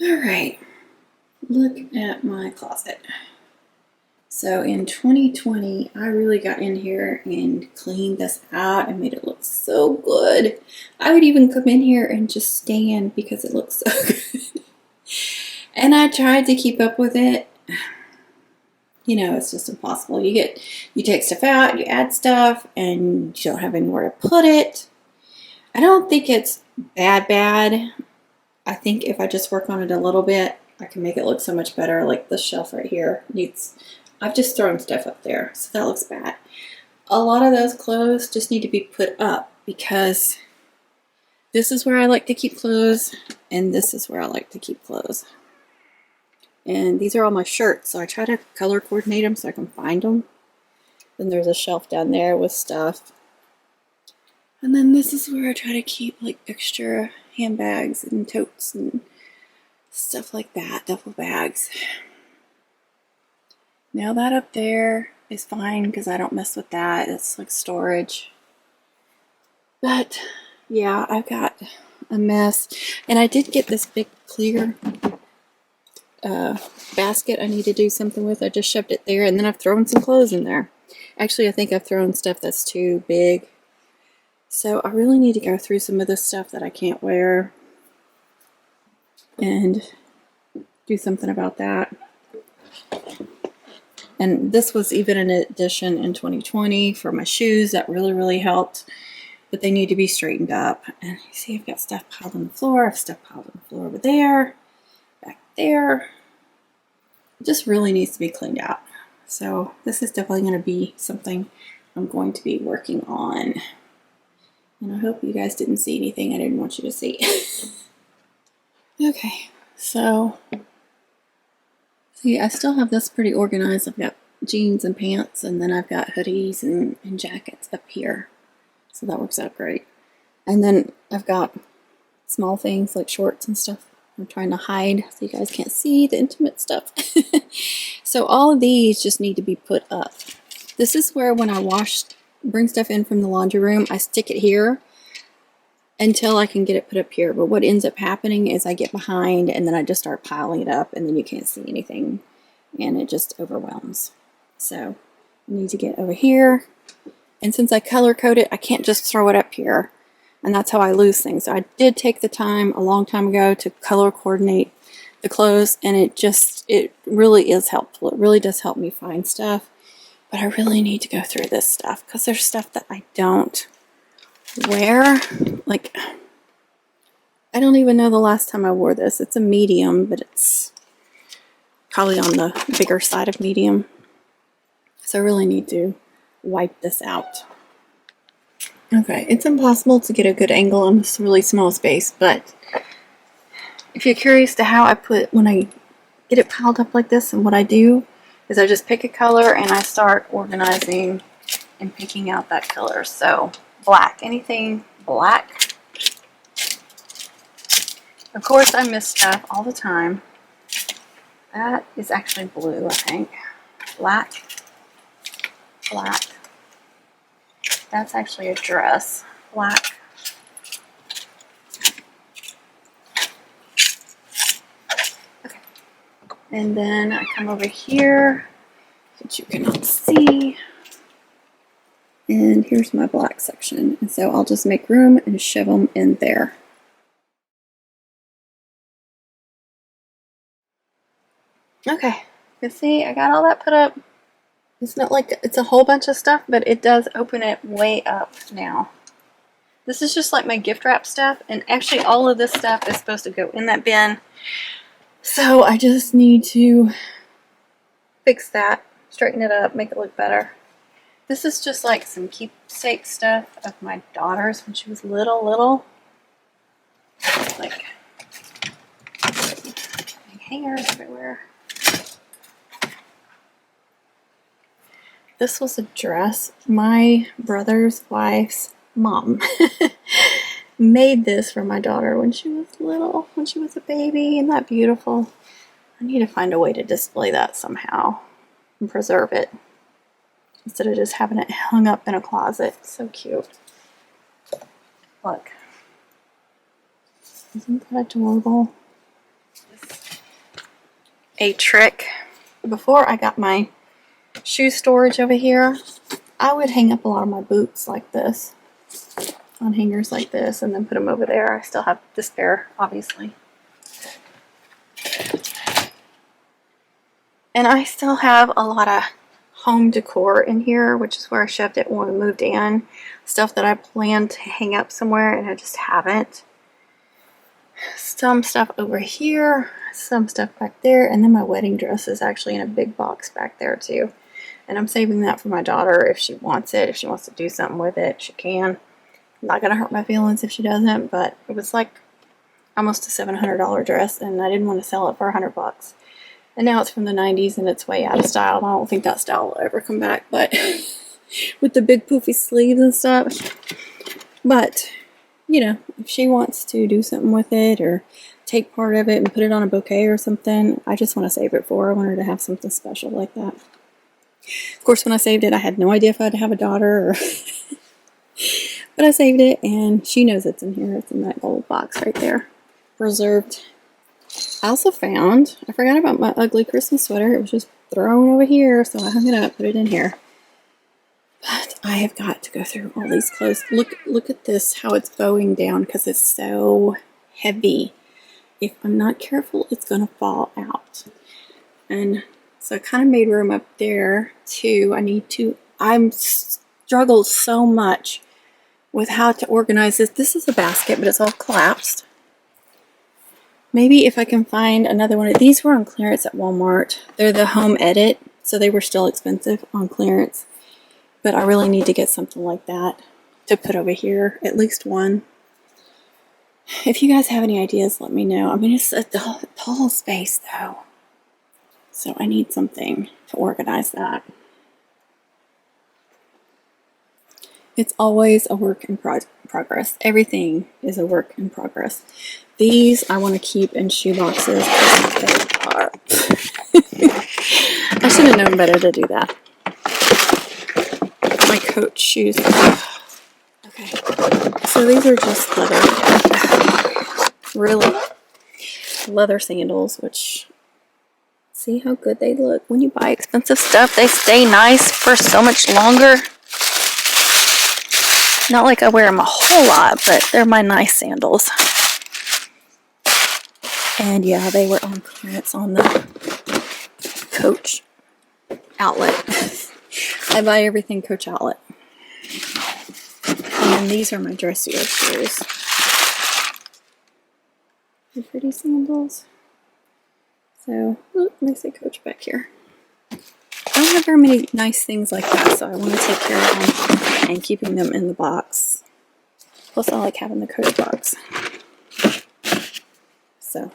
All right, look at my closet. So in 2020, I really got in here and cleaned this out and made it look so good. I would even come in here and just stand because it looks so good. And I tried to keep up with it. You know, it's just impossible. You take stuff out, you add stuff, and you don't have anywhere to put it. I don't think it's bad. I think if I just work on it a little bit, I can make it look so much better. Like this shelf right here I've just thrown stuff up there, so that looks bad. A lot of those clothes just need to be put up because this is where I like to keep clothes, and this is where I like to keep clothes. And these are all my shirts, so I try to color coordinate them so I can find them. Then there's a shelf down there with stuff. And then this is where I try to keep like extra handbags and totes and stuff like that, duffel bags. Now that up there is fine because I don't mess with that. It's like storage. But yeah, I've got a mess. And I did get this big clear basket I need to do something with. I just shoved it there, and then I've thrown some clothes in there. Actually, I think I've thrown stuff that's too big. So I really need to go through some of this stuff that I can't wear and do something about that. And this was even an addition in 2020 for my shoes. That really helped. But they need to be straightened up. And you see I've got stuff piled on the floor. I've stuff piled on the floor over there. Back there. It just really needs to be cleaned out. So this is definitely going to be something I'm going to be working on. And I hope you guys didn't see anything I didn't want you to see. Okay, so see, I still have this pretty organized. I've got jeans and pants, and then I've got hoodies and jackets up here. So that works out great. And then I've got small things like shorts and stuff I'm trying to hide so you guys can't see the intimate stuff. So all of these just need to be put up. This is where when I bring stuff in from the laundry room, I stick it here until I can get it put up here. But what ends up happening is I get behind and then I just start piling it up, and then you can't see anything and it just overwhelms. So I need to get over here. And since I color code it, I can't just throw it up here. And that's how I lose things. So I did take the time a long time ago to color coordinate the clothes, and it really is helpful. It really does help me find stuff. But I really need to go through this stuff because there's stuff that I don't wear. Like, I don't even know the last time I wore this. It's a medium, but it's probably on the bigger side of medium. So I really need to wipe this out. Okay, it's impossible to get a good angle on this really small space, but if you're curious to how I when I get it piled up like this, and what I do is I just pick a color and I start organizing and picking out that color. So black, anything black. Of course I miss stuff all the time. That is actually blue, I think. Black. That's actually a dress. Black. Okay. And then I come over here, which you cannot see. And here's my black section. And so I'll just make room and shove them in there. Okay. You see, I got all that put up. It's not like it's a whole bunch of stuff, but it does open it way up now. This is just like my gift wrap stuff, and actually all of this stuff is supposed to go in that bin. So I just need to fix that, straighten it up, make it look better. This is just like some keepsake stuff of my daughter's when she was little. Like hangers everywhere. This was a dress my brother's wife's mom made this for my daughter when she was little, when she was a baby. Isn't that beautiful? I need to find a way to display that somehow and preserve it instead of just having it hung up in a closet. So cute. Look. Isn't that adorable? a trick. Before I got my shoe storage over here, I would hang up a lot of my boots like this, on hangers like this, and then put them over there. I still have the spare, obviously. And I still have a lot of home decor in here, which is where I shoved it when we moved in. Stuff that I planned to hang up somewhere and I just haven't. Some stuff over here, some stuff back there, and then my wedding dress is actually in a big box back there too. And I'm saving that for my daughter if she wants it. If she wants to do something with it, she can. I'm not gonna hurt my feelings if she doesn't, but it was like almost a $700 dress and I didn't want to sell it for $100. And now it's from the 90s and it's way out of style. I don't think that style will ever come back, but with the big poofy sleeves and stuff. But, you know, if she wants to do something with it or take part of it and put it on a bouquet or something, I just want to save it for her. I want her to have something special like that. Of course, when I saved it, I had no idea if I'd have a daughter or but I saved it and she knows it's in here. It's in that gold box right there. Preserved. I also found, I forgot about my ugly Christmas sweater. It was just thrown over here, so I hung it up, put it in here. But I have got to go through all these clothes. Look at this, how it's bowing down because it's so heavy. If I'm not careful, it's going to fall out. And so I kind of made room up there too. I'm struggled so much with how to organize this. This is a basket, but it's all collapsed. Maybe if I can find another one. These were on clearance at Walmart. They're the home edit, so they were still expensive on clearance. But I really need to get something like that to put over here. At least one. If you guys have any ideas, let me know. I mean, it's a tall space, though. So I need something to organize that. It's always a work in progress. Everything is a work in progress. These I want to keep in shoe boxes because they are. I should have known better to do that. My Coach shoes. Okay. So these are just leather. Really? Leather sandals, which, see how good they look. When you buy expensive stuff, they stay nice for so much longer. Not like I wear them a whole lot, but they're my nice sandals. And yeah, they were on clearance on the Coach outlet. I buy everything Coach outlet. And then these are my dressier shoes. The pretty sandals. So, let me say Coach back here. I don't have very many nice things like that, so I want to take care of them and keeping them in the box. Plus, I like having the Coach box. So,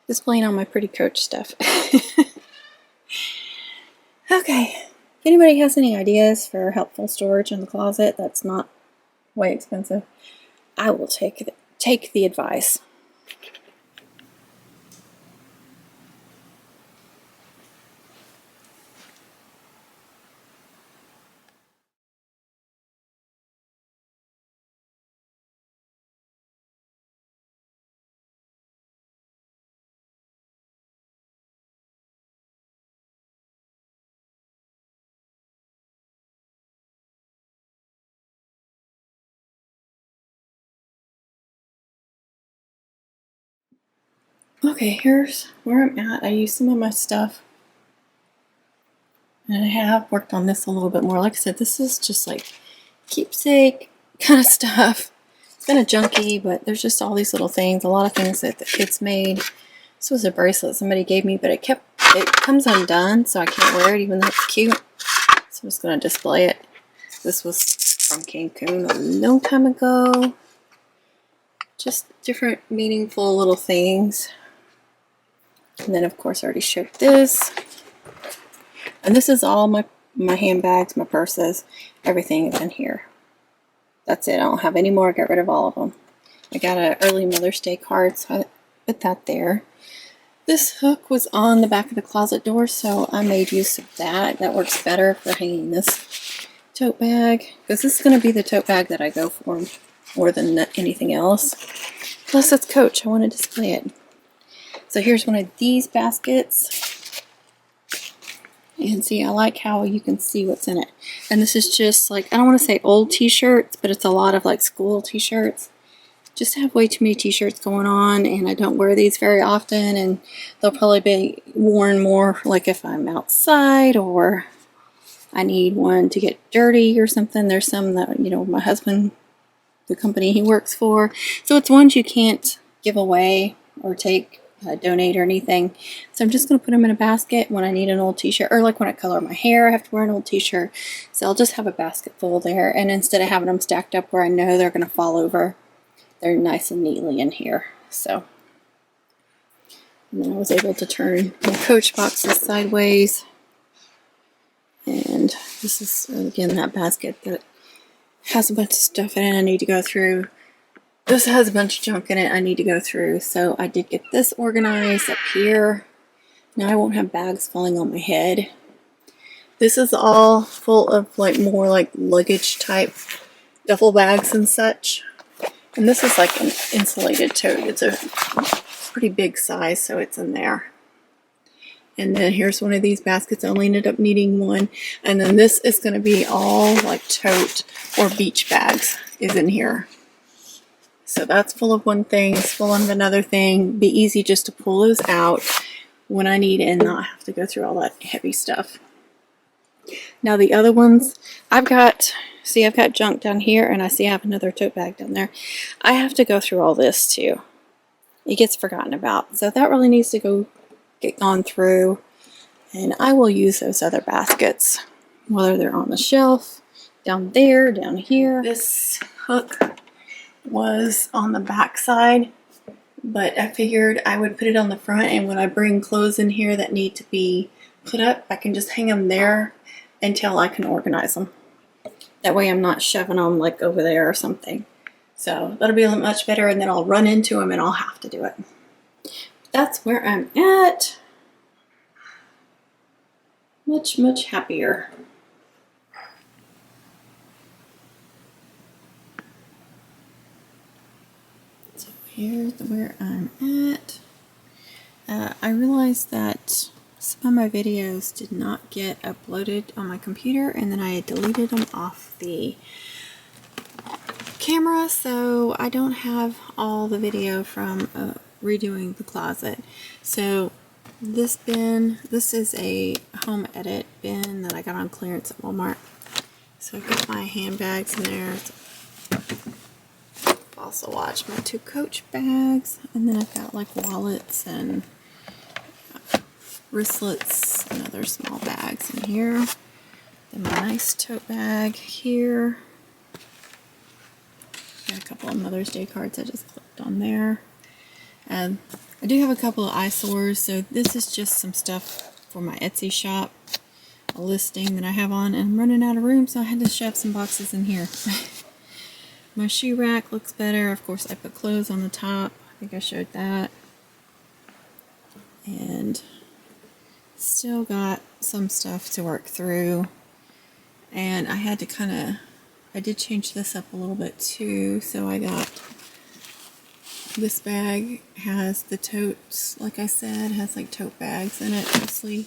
displaying all my pretty Coach stuff. Okay, if anybody has any ideas for helpful storage in the closet that's not way expensive, I will take the advice. Okay, here's where I'm at. I used some of my stuff. And I have worked on this a little bit more. Like I said, this is just like keepsake kind of stuff. It's kind of junky, but there's just all these little things. A lot of things that the kids made. This was a bracelet somebody gave me, but it comes undone, so I can't wear it even though it's cute. So I'm just going to display it. This was from Cancun a long time ago. Just different meaningful little things. And then of course I already showed this. And this is all my handbags, my purses, everything is in here. That's it. I don't have any more. I got rid of all of them. I got an early Mother's Day card, so I put that there. This hook was on the back of the closet door, so I made use of that. That works better for hanging this tote bag, because this is going to be the tote bag that I go for more than anything else. Plus it's Coach. I want to display it. So here's one of these baskets. And see, I like how you can see what's in it. And this is just like, I don't want to say old t-shirts, but it's a lot of like school t-shirts. Just have way too many t-shirts going on, and I don't wear these very often, and they'll probably be worn more like if I'm outside or I need one to get dirty or something. There's some that, you know, my husband, the company he works for, so it's ones you can't give away or take, donate or anything. So I'm just going to put them in a basket when I need an old t-shirt, or like when I color my hair I have to wear an old t-shirt. So I'll just have a basket full there, and instead of having them stacked up where I know they're going to fall over, they're nice and neatly in here. So, and then I was able to turn my Coach boxes sideways. And this is, again, that basket that has a bunch of stuff in it I need to go through. This has a bunch of junk in it I need to go through. So I did get this organized up here. Now I won't have bags falling on my head. This is all full of like more like luggage type duffel bags and such. And this is like an insulated tote. It's a pretty big size, so it's in there. And then here's one of these baskets. I only ended up needing one. And then this is going to be all like tote or beach bags is in here. So that's full of one thing. It's full of another thing. Be easy just to pull those out when I need it and not have to go through all that heavy stuff. Now the other ones, I've got junk down here, and I see I have another tote bag down there. I have to go through all this too. It gets forgotten about. So that really needs to get gone through, and I will use those other baskets, whether they're on the shelf, down there, down here. This hook was on the back side, but I figured I would put it on the front, and when I bring clothes in here that need to be put up, I can just hang them there until I can organize them. That way I'm not shoving them like over there or something. So that'll be a little much better, and then I'll run into them and I'll have to do it. That's where I'm at. Much, much happier. So here's where I'm at. I realized that some of my videos did not get uploaded on my computer, and then I had deleted them off the camera, so I don't have all the video from redoing the closet. So this bin, this is a home edit bin that I got on clearance at Walmart. So I've got my handbags in there. Also watch my 2 Coach bags, and then I've got like wallets and wristlets and other small bags in here. Then my nice tote bag here. Got a couple of Mother's Day cards I just clipped on there. And I do have a couple of eyesores, so this is just some stuff for my Etsy shop, a listing that I have on, and I'm running out of room, so I had to shove some boxes in here. My shoe rack looks better. Of course, I put clothes on the top. I think I showed that. And still got some stuff to work through, and I had to I did change this up a little bit too. So I got this bag, has the totes, like I said, has like tote bags in it mostly.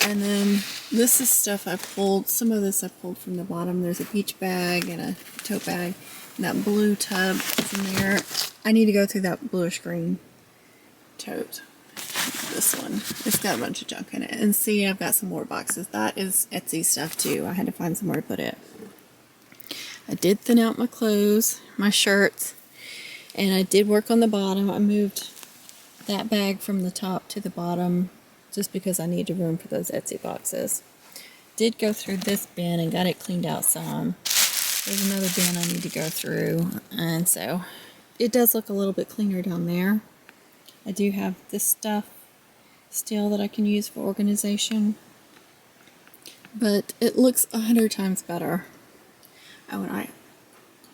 And then this is stuff I pulled, some of this I pulled from the bottom. There's a beach bag and a tote bag, and that blue tub is in there. I need to go through that bluish green tote. This one, it's got a bunch of junk in it. And see, I've got some more boxes. That is Etsy stuff too. I had to find somewhere to put it. I did thin out my clothes, my shirts, and I did work on the bottom. I moved that bag from the top to the bottom just because I needed room for those Etsy boxes. Did go through this bin and got it cleaned out some. There's another bin I need to go through, and so it does look a little bit cleaner down there. I do have this stuff still that I can use for organization, but it looks 100 times better. Oh, and I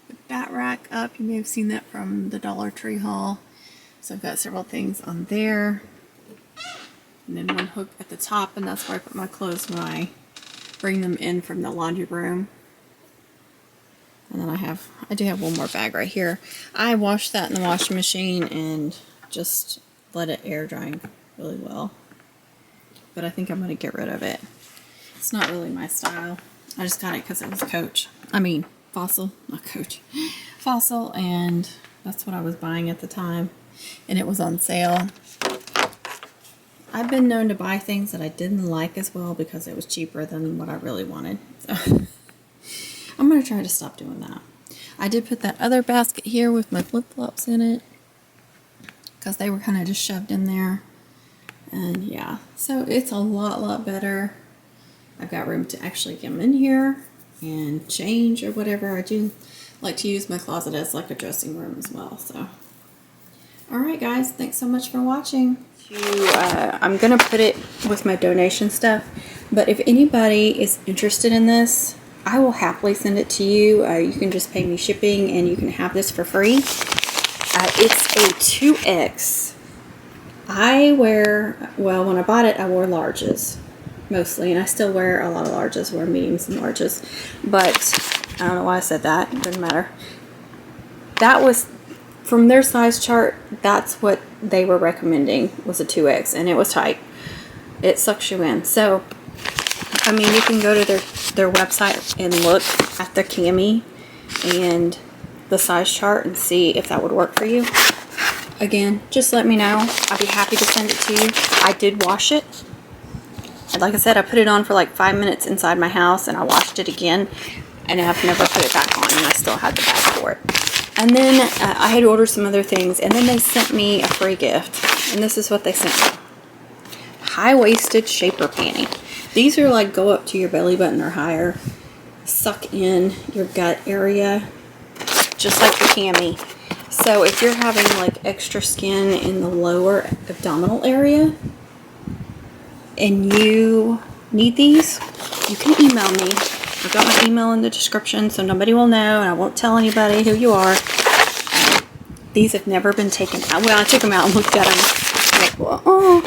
put that rack up. You may have seen that from the Dollar Tree haul. So I've got several things on there, and then one hook at the top, and that's where I put my clothes when I bring them in from the laundry room. And then I do have one more bag right here. I washed that in the washing machine and just let it air dry really well. But I think I'm going to get rid of it. It's not really my style. I just got it because it was Fossil, not Coach. Fossil, and that's what I was buying at the time. And it was on sale. I've been known to buy things that I didn't like as well because it was cheaper than what I really wanted. So I'm going to try to stop doing that. I did put that other basket here with my flip-flops in it because they were kind of just shoved in there. And yeah, so it's a lot better. I've got room to actually come in here and change or whatever. I do like to use my closet as like a dressing room as well. So, all right, guys, thanks so much for watching. I'm gonna put it with my donation stuff, but if anybody is interested in this, I will happily send it to you. You can just pay me shipping and you can have this for free. It's a 2X. When I bought it, I wore larges mostly, and I still wear a lot of larges, wear mediums and larges, but I don't know why I said that. It doesn't matter. That was from their size chart. That's what they were recommending, was a 2X, and it was tight. It sucks you in. So I mean, you can go to their website and look at the cami and the size chart and see if that would work for you. Again, just let me know. I'd be happy to send it to you. I did wash it. Like I said, I put it on for like 5 minutes inside my house, and I washed it again, and I've never put it back on, and I still had the bag for it. And then I had ordered some other things, and then they sent me a free gift, and this is what they sent me. High-waisted shaper panty. These are like go up to your belly button or higher, suck in your gut area, just like the cami. So if you're having like extra skin in the lower abdominal area and you need these, you can email me. I've got my email in the description so nobody will know, and I won't tell anybody who you are. These have never been taken out. Well, I took them out and looked at them. Like, well, oh,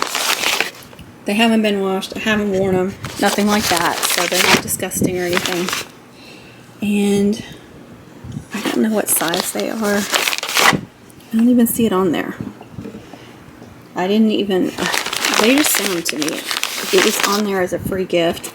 they haven't been washed. I haven't worn them. Nothing like that. So they're not disgusting or anything. And I don't know what size they are. I don't even see it on there. I didn't even, they just sent them to me. It was on there as a free gift.